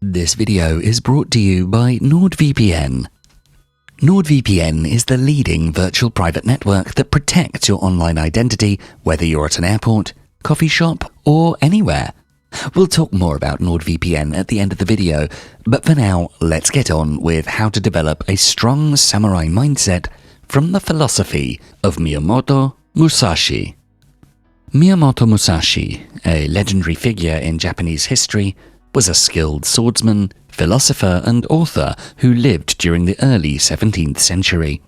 This video is brought to you by NordVPN. NordVPN is the leading virtual private network that protects your online identity, whether you're at an airport, coffee shop, or anywhere. We'll talk more about NordVPN at the end of the video, but for now, let's get on with how to develop a strong samurai mindset from the philosophy of Miyamoto Musashi. Miyamoto Musashi, a legendary figure in Japanese history, was a skilled swordsman, philosopher, and author who lived during the early 17th century.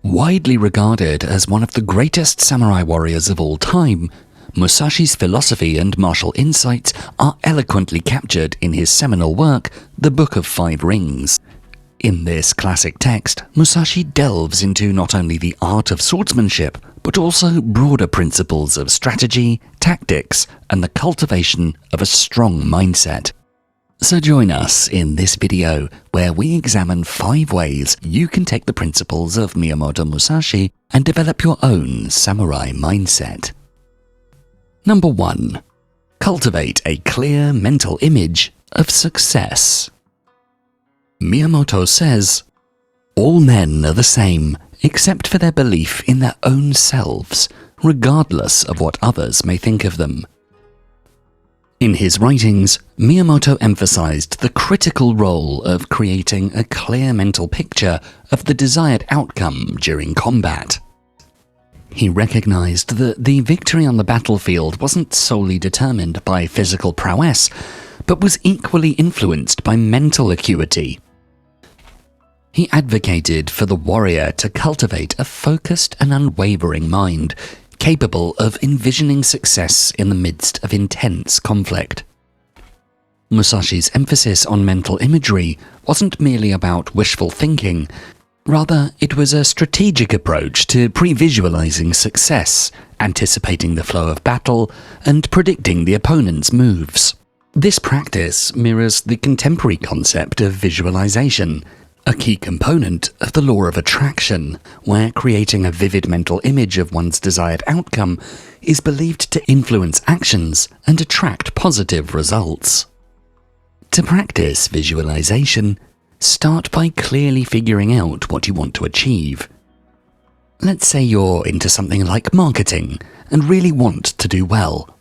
Widely regarded as one of the greatest samurai warriors of all time, Musashi's philosophy and martial insights are eloquently captured in his seminal work, The Book of Five Rings. In this classic text, Musashi delves into not only the art of swordsmanship, but also broader principles of strategy, tactics, and the cultivation of a strong mindset. So join us in this video where we examine 5 ways you can take the principles of Miyamoto Musashi and develop your own samurai mindset. Number 1. Cultivate a clear mental image of success. Miyamoto says, "All men are the same, except for their belief in their own selves, regardless of what others may think of them." In his writings, Miyamoto emphasized the critical role of creating a clear mental picture of the desired outcome during combat. He recognized that the victory on the battlefield wasn't solely determined by physical prowess, but was equally influenced by mental acuity. He advocated for the warrior to cultivate a focused and unwavering mind, capable of envisioning success in the midst of intense conflict. Musashi's emphasis on mental imagery wasn't merely about wishful thinking. Rather, it was a strategic approach to pre-visualizing success, anticipating the flow of battle, and predicting the opponent's moves. This practice mirrors the contemporary concept of visualization, a key component of the law of attraction, where creating a vivid mental image of one's desired outcome is believed to influence actions and attract positive results. To practice visualization, start by clearly figuring out what you want to achieve. Let's say you're into something like marketing and really want to do well.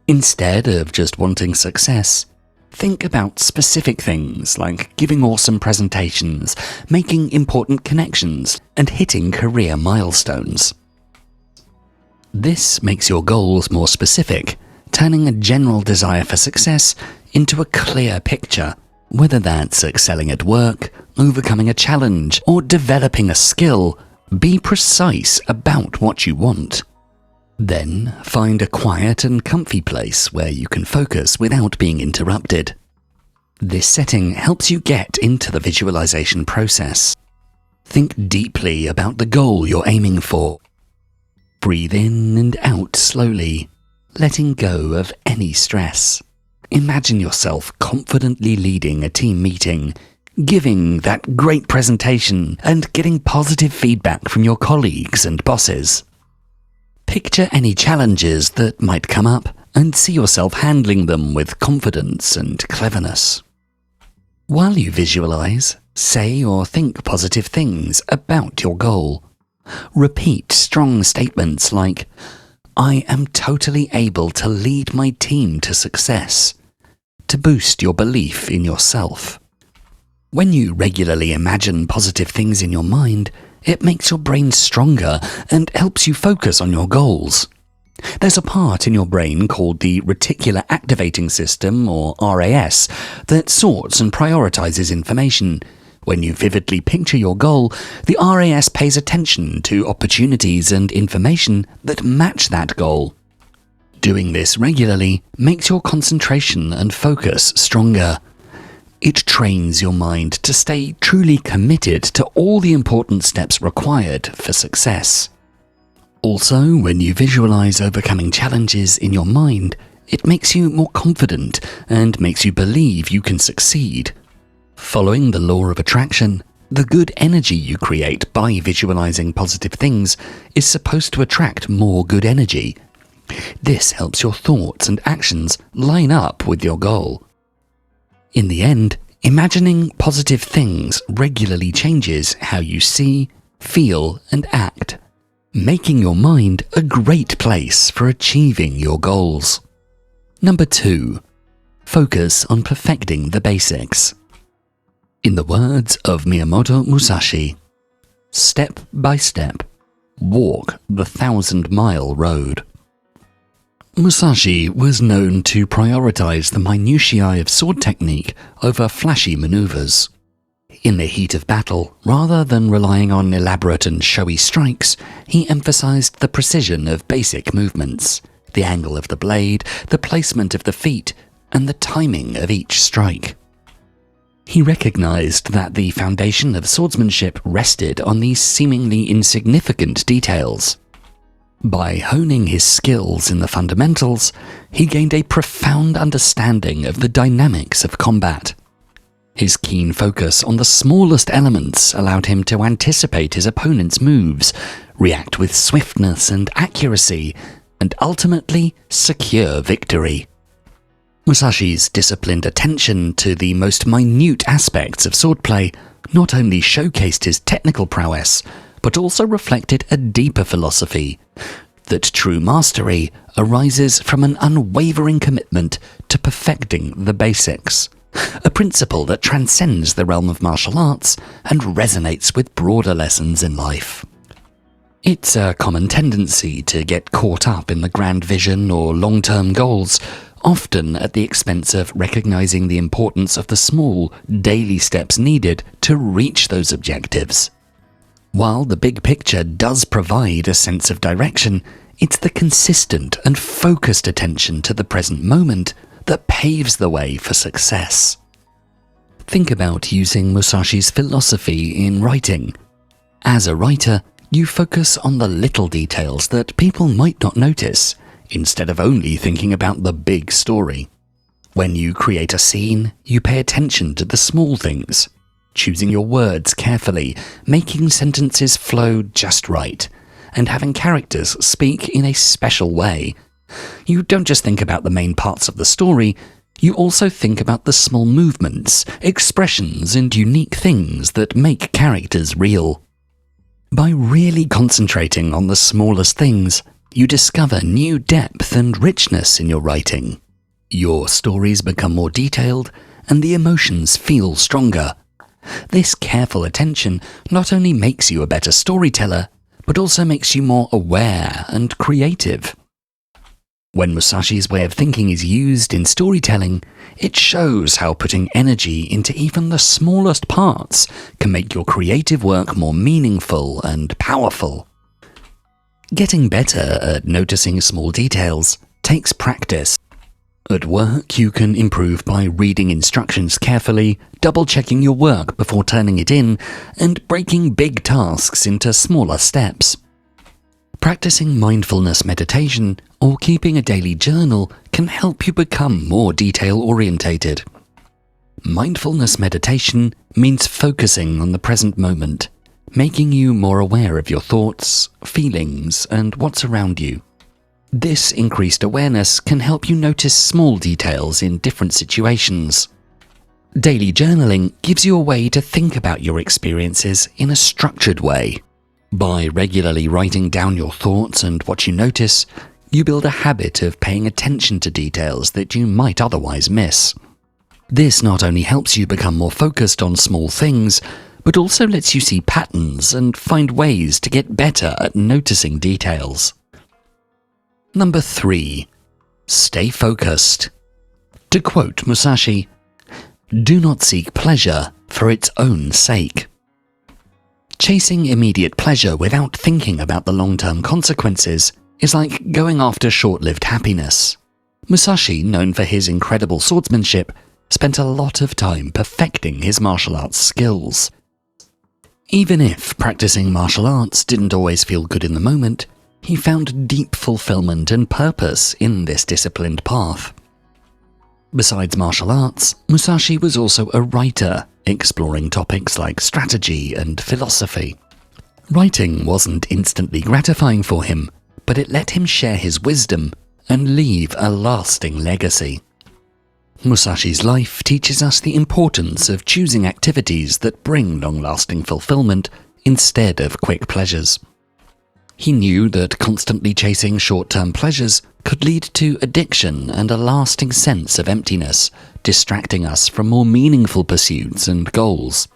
Instead of just wanting success, think about specific things like giving awesome presentations, making important connections, and hitting career milestones. This makes your goals more specific, turning a general desire for success into a clear picture. Whether that's excelling at work, overcoming a challenge, or developing a skill, be precise about what you want. Then, find a quiet and comfy place where you can focus without being interrupted. This setting helps you get into the visualization process. Think deeply about the goal you're aiming for. Breathe in and out slowly, letting go of any stress. Imagine yourself confidently leading a team meeting, giving that great presentation, and getting positive feedback from your colleagues and bosses. Picture any challenges that might come up and see yourself handling them with confidence and cleverness. While you visualize, say or think positive things about your goal. Repeat strong statements like, "I am totally able to lead my team to success," to boost your belief in yourself. When you regularly imagine positive things in your mind, it makes your brain stronger and helps you focus on your goals. There's a part in your brain called the reticular activating system, or RAS, that sorts and prioritizes information. When you vividly picture your goal, the RAS pays attention to opportunities and information that match that goal. Doing this regularly makes your concentration and focus stronger. It trains your mind to stay truly committed to all the important steps required for success. Also, when you visualize overcoming challenges in your mind, it makes you more confident and makes you believe you can succeed. Following the law of attraction, the good energy you create by visualizing positive things is supposed to attract more good energy. This helps your thoughts and actions line up with your goal. In the end, imagining positive things regularly changes how you see, feel, and act, making your mind a great place for achieving your goals. Number 2. Focus on perfecting the basics. In the words of Miyamoto Musashi, step by step, walk the 1,000-mile road. Musashi was known to prioritize the minutiae of sword technique over flashy maneuvers. In the heat of battle, rather than relying on elaborate and showy strikes, he emphasized the precision of basic movements, the angle of the blade, the placement of the feet, and the timing of each strike. He recognized that the foundation of swordsmanship rested on these seemingly insignificant details. By honing his skills in the fundamentals, he gained a profound understanding of the dynamics of combat. His keen focus on the smallest elements allowed him to anticipate his opponent's moves, react with swiftness and accuracy, and ultimately secure victory. Musashi's disciplined attention to the most minute aspects of swordplay not only showcased his technical prowess, but also reflected a deeper philosophy, that true mastery arises from an unwavering commitment to perfecting the basics, a principle that transcends the realm of martial arts and resonates with broader lessons in life. It's a common tendency to get caught up in the grand vision or long-term goals, often at the expense of recognizing the importance of the small, daily steps needed to reach those objectives. While the big picture does provide a sense of direction, it's the consistent and focused attention to the present moment that paves the way for success. Think about using Musashi's philosophy in writing. As a writer, you focus on the little details that people might not notice, instead of only thinking about the big story. When you create a scene, you pay attention to the small things, choosing your words carefully, making sentences flow just right, and having characters speak in a special way. You don't just think about the main parts of the story, you also think about the small movements, expressions, and unique things that make characters real. By really concentrating on the smallest things, you discover new depth and richness in your writing. Your stories become more detailed, and the emotions feel stronger. This careful attention not only makes you a better storyteller, but also makes you more aware and creative. When Musashi's way of thinking is used in storytelling, it shows how putting energy into even the smallest parts can make your creative work more meaningful and powerful. Getting better at noticing small details takes practice. At work, you can improve by reading instructions carefully, double-checking your work before turning it in, and breaking big tasks into smaller steps. Practicing mindfulness meditation or keeping a daily journal can help you become more detail-orientated. Mindfulness meditation means focusing on the present moment, making you more aware of your thoughts, feelings, and what's around you. This increased awareness can help you notice small details in different situations. Daily journaling gives you a way to think about your experiences in a structured way. By regularly writing down your thoughts and what you notice, you build a habit of paying attention to details that you might otherwise miss. This not only helps you become more focused on small things, but also lets you see patterns and find ways to get better at noticing details. Number 3. Stay focused. To quote Musashi, "Do not seek pleasure for its own sake." Chasing immediate pleasure without thinking about the long-term consequences is like going after short-lived happiness. Musashi, known for his incredible swordsmanship, spent a lot of time perfecting his martial arts skills. Even if practicing martial arts didn't always feel good in the moment, he found deep fulfillment and purpose in this disciplined path. Besides martial arts, Musashi was also a writer, exploring topics like strategy and philosophy. Writing wasn't instantly gratifying for him, but it let him share his wisdom and leave a lasting legacy. Musashi's life teaches us the importance of choosing activities that bring long-lasting fulfillment instead of quick pleasures. He knew that constantly chasing short-term pleasures could lead to addiction and a lasting sense of emptiness, distracting us from more meaningful pursuits and goals.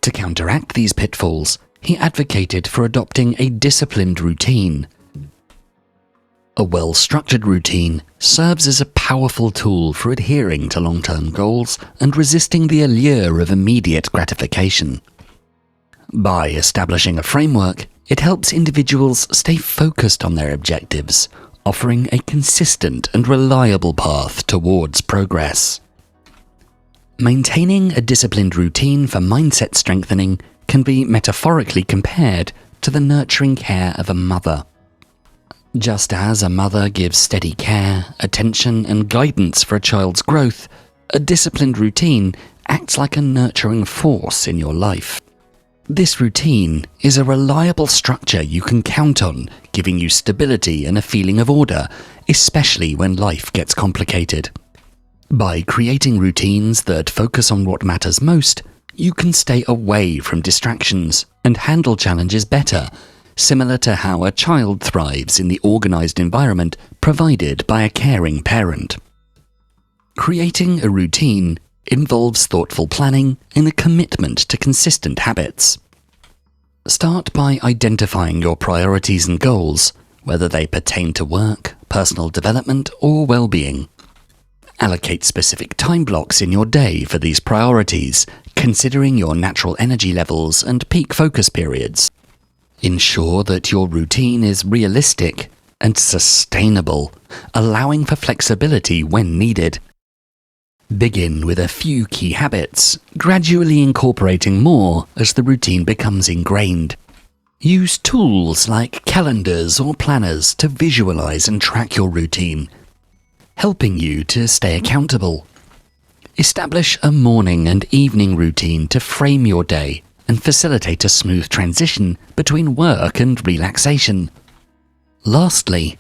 To counteract these pitfalls, he advocated for adopting a disciplined routine. A well-structured routine serves as a powerful tool for adhering to long-term goals and resisting the allure of immediate gratification. By establishing a framework, it helps individuals stay focused on their objectives, offering a consistent and reliable path towards progress. Maintaining a disciplined routine for mindset strengthening can be metaphorically compared to the nurturing care of a mother. Just as a mother gives steady care, attention, and guidance for a child's growth, a disciplined routine acts like a nurturing force in your life. This routine is a reliable structure you can count on, giving you stability and a feeling of order, especially when life gets complicated. By creating routines that focus on what matters most, you can stay away from distractions and handle challenges better, similar to how a child thrives in the organized environment provided by a caring parent. Creating a routine involves thoughtful planning and a commitment to consistent habits. Start by identifying your priorities and goals, whether they pertain to work, personal development, or well-being. Allocate specific time blocks in your day for these priorities, considering your natural energy levels and peak focus periods. Ensure that your routine is realistic and sustainable, allowing for flexibility when needed. Begin with a few key habits, gradually incorporating more as the routine becomes ingrained. Use tools like calendars or planners to visualize and track your routine, helping you to stay accountable. Establish a morning and evening routine to frame your day and facilitate a smooth transition between work and relaxation. Lastly,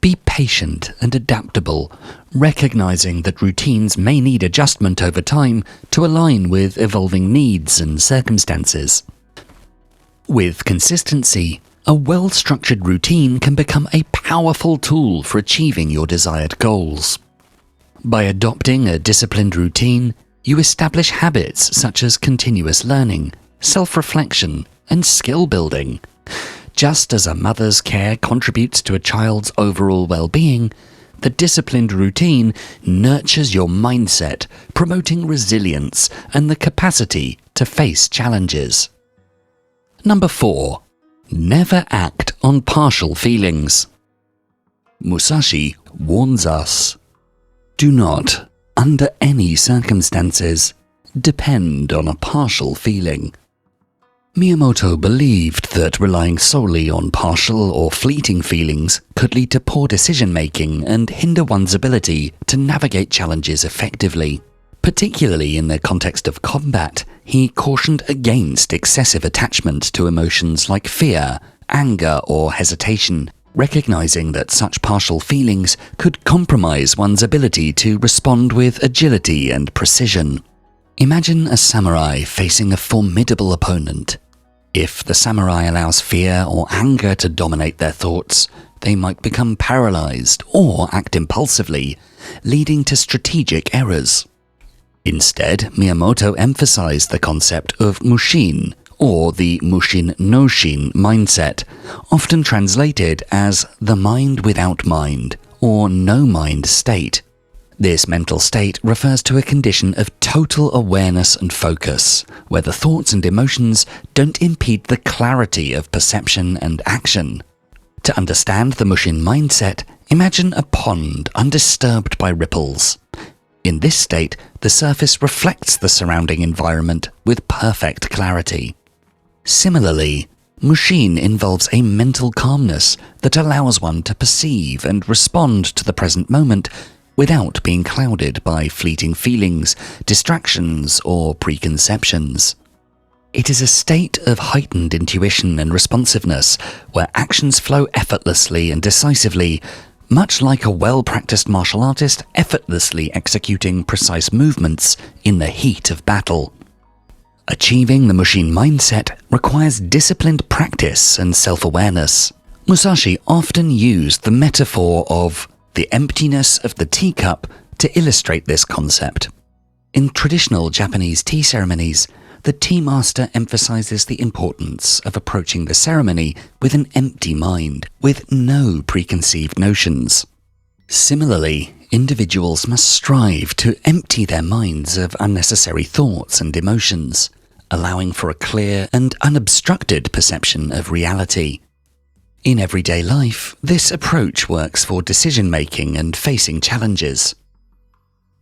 be patient and adaptable, recognizing that routines may need adjustment over time to align with evolving needs and circumstances. With consistency, a well-structured routine can become a powerful tool for achieving your desired goals. By adopting a disciplined routine, you establish habits such as continuous learning, self-reflection, and skill building. Just as a mother's care contributes to a child's overall well-being, the disciplined routine nurtures your mindset, promoting resilience and the capacity to face challenges. Number 4. Never act on partial feelings. Musashi warns us, do not, under any circumstances, depend on a partial feeling. Miyamoto believed that relying solely on partial or fleeting feelings could lead to poor decision-making and hinder one's ability to navigate challenges effectively. Particularly in the context of combat, he cautioned against excessive attachment to emotions like fear, anger, or hesitation, recognizing that such partial feelings could compromise one's ability to respond with agility and precision. Imagine a samurai facing a formidable opponent. If the samurai allows fear or anger to dominate their thoughts, they might become paralyzed or act impulsively, leading to strategic errors. Instead, Miyamoto emphasized the concept of mushin, or the mushin no shin mindset, often translated as the mind without mind, or no mind state. This mental state refers to a condition of total awareness and focus, where the thoughts and emotions don't impede the clarity of perception and action. To understand the mushin mindset, imagine a pond undisturbed by ripples. In this state, the surface reflects the surrounding environment with perfect clarity. Similarly, mushin involves a mental calmness that allows one to perceive and respond to the present moment without being clouded by fleeting feelings, distractions, or preconceptions. It is a state of heightened intuition and responsiveness where actions flow effortlessly and decisively, much like a well-practiced martial artist effortlessly executing precise movements in the heat of battle. Achieving the Mushin mindset requires disciplined practice and self-awareness. Musashi often used the metaphor of the emptiness of the teacup to illustrate this concept. In traditional Japanese tea ceremonies, the tea master emphasizes the importance of approaching the ceremony with an empty mind, with no preconceived notions. Similarly, individuals must strive to empty their minds of unnecessary thoughts and emotions, allowing for a clear and unobstructed perception of reality. In everyday life, this approach works for decision-making and facing challenges.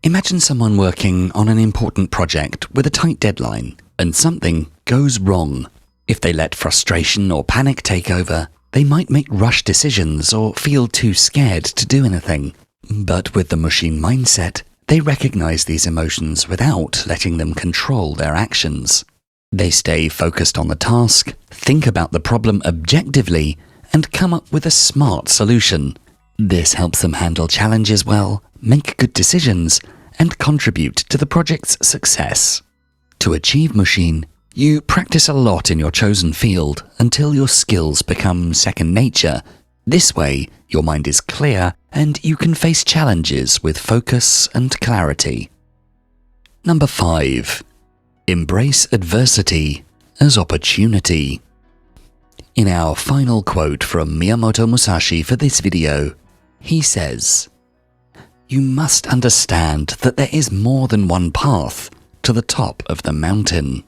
Imagine someone working on an important project with a tight deadline, and something goes wrong. If they let frustration or panic take over, they might make rush decisions or feel too scared to do anything. But with the Mushin mindset, they recognize these emotions without letting them control their actions. They stay focused on the task, think about the problem objectively, and come up with a smart solution. This helps them handle challenges well, make good decisions, and contribute to the project's success. To achieve Mushin, you practice a lot in your chosen field until your skills become second nature. This way, your mind is clear and you can face challenges with focus and clarity. Number 5. Embrace adversity as opportunity. In our final quote from Miyamoto Musashi for this video, he says, "You must understand that there is more than one path to the top of the mountain."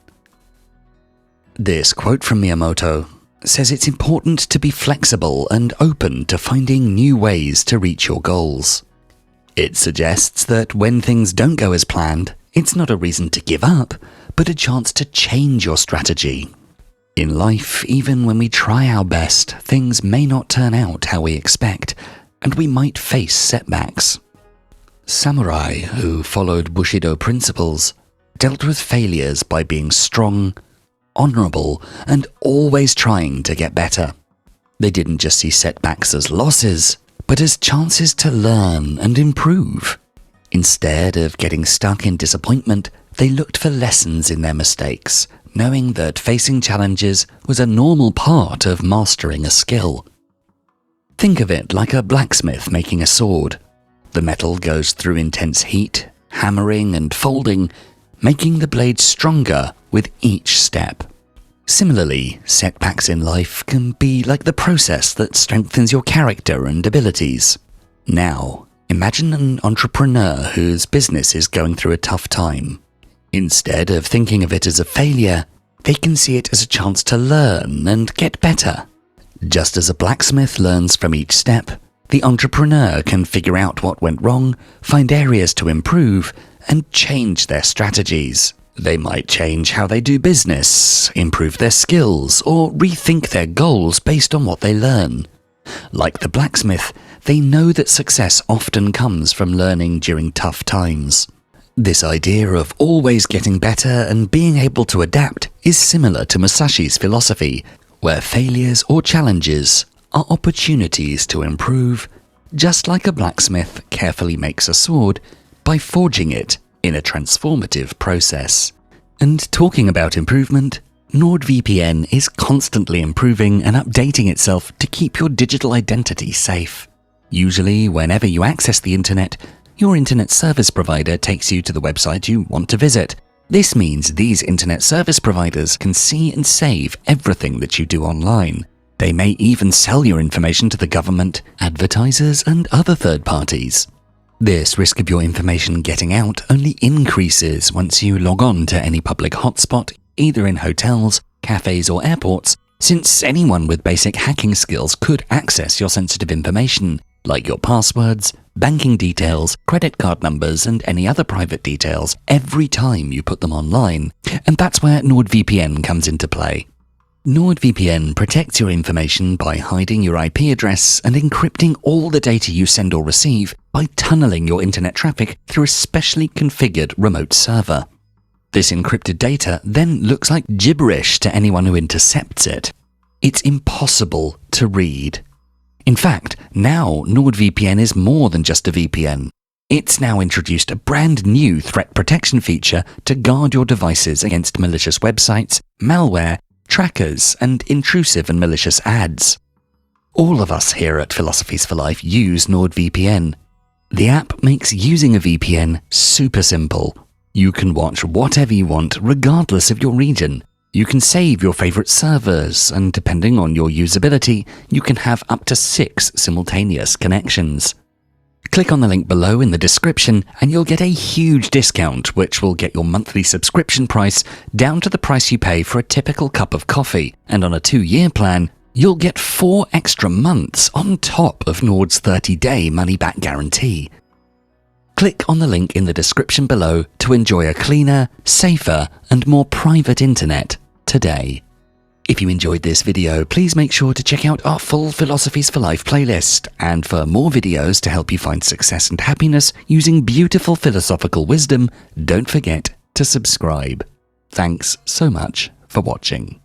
This quote from Miyamoto says it's important to be flexible and open to finding new ways to reach your goals. It suggests that when things don't go as planned, it's not a reason to give up, but a chance to change your strategy. In life, even when we try our best, things may not turn out how we expect, and we might face setbacks. Samurai who followed Bushido principles dealt with failures by being strong, honorable, and always trying to get better. They didn't just see setbacks as losses, but as chances to learn and improve. Instead of getting stuck in disappointment, they looked for lessons in their mistakes, knowing that facing challenges was a normal part of mastering a skill. Think of it like a blacksmith making a sword. The metal goes through intense heat, hammering and folding, making the blade stronger with each step. Similarly, setbacks in life can be like the process that strengthens your character and abilities. Now, imagine an entrepreneur whose business is going through a tough time. Instead of thinking of it as a failure, they can see it as a chance to learn and get better. Just as a blacksmith learns from each step, the entrepreneur can figure out what went wrong, find areas to improve, and change their strategies. They might change how they do business, improve their skills, or rethink their goals based on what they learn. Like the blacksmith, they know that success often comes from learning during tough times. This idea of always getting better and being able to adapt is similar to Musashi's philosophy, where failures or challenges are opportunities to improve, just like a blacksmith carefully makes a sword by forging it in a transformative process. And talking about improvement, NordVPN is constantly improving and updating itself to keep your digital identity safe. Usually, whenever you access the internet, your internet service provider takes you to the website you want to visit. This means these internet service providers can see and save everything that you do online. They may even sell your information to the government, advertisers, and other third parties. This risk of your information getting out only increases once you log on to any public hotspot, either in hotels, cafes, or airports, since anyone with basic hacking skills could access your sensitive information, like your passwords, banking details, credit card numbers, and any other private details every time you put them online, and that's where NordVPN comes into play. NordVPN protects your information by hiding your IP address and encrypting all the data you send or receive by tunneling your internet traffic through a specially configured remote server. This encrypted data then looks like gibberish to anyone who intercepts it. It's impossible to read. In fact, now NordVPN is more than just a VPN. It's now introduced a brand new threat protection feature to guard your devices against malicious websites, malware, trackers, and intrusive and malicious ads. All of us here at Philosophies for Life use NordVPN. The app makes using a VPN super simple. You can watch whatever you want regardless of your region. You can save your favorite servers, and depending on your usability, you can have up to 6 simultaneous connections. Click on the link below in the description and you'll get a huge discount which will get your monthly subscription price down to the price you pay for a typical cup of coffee, and on a 2-year plan, you'll get 4 extra months on top of Nord's 30-day money-back guarantee. Click on the link in the description below to enjoy a cleaner, safer, and more private internet today. If you enjoyed this video, please make sure to check out our full Philosophies for Life playlist, and for more videos to help you find success and happiness using beautiful philosophical wisdom, don't forget to subscribe. Thanks so much for watching.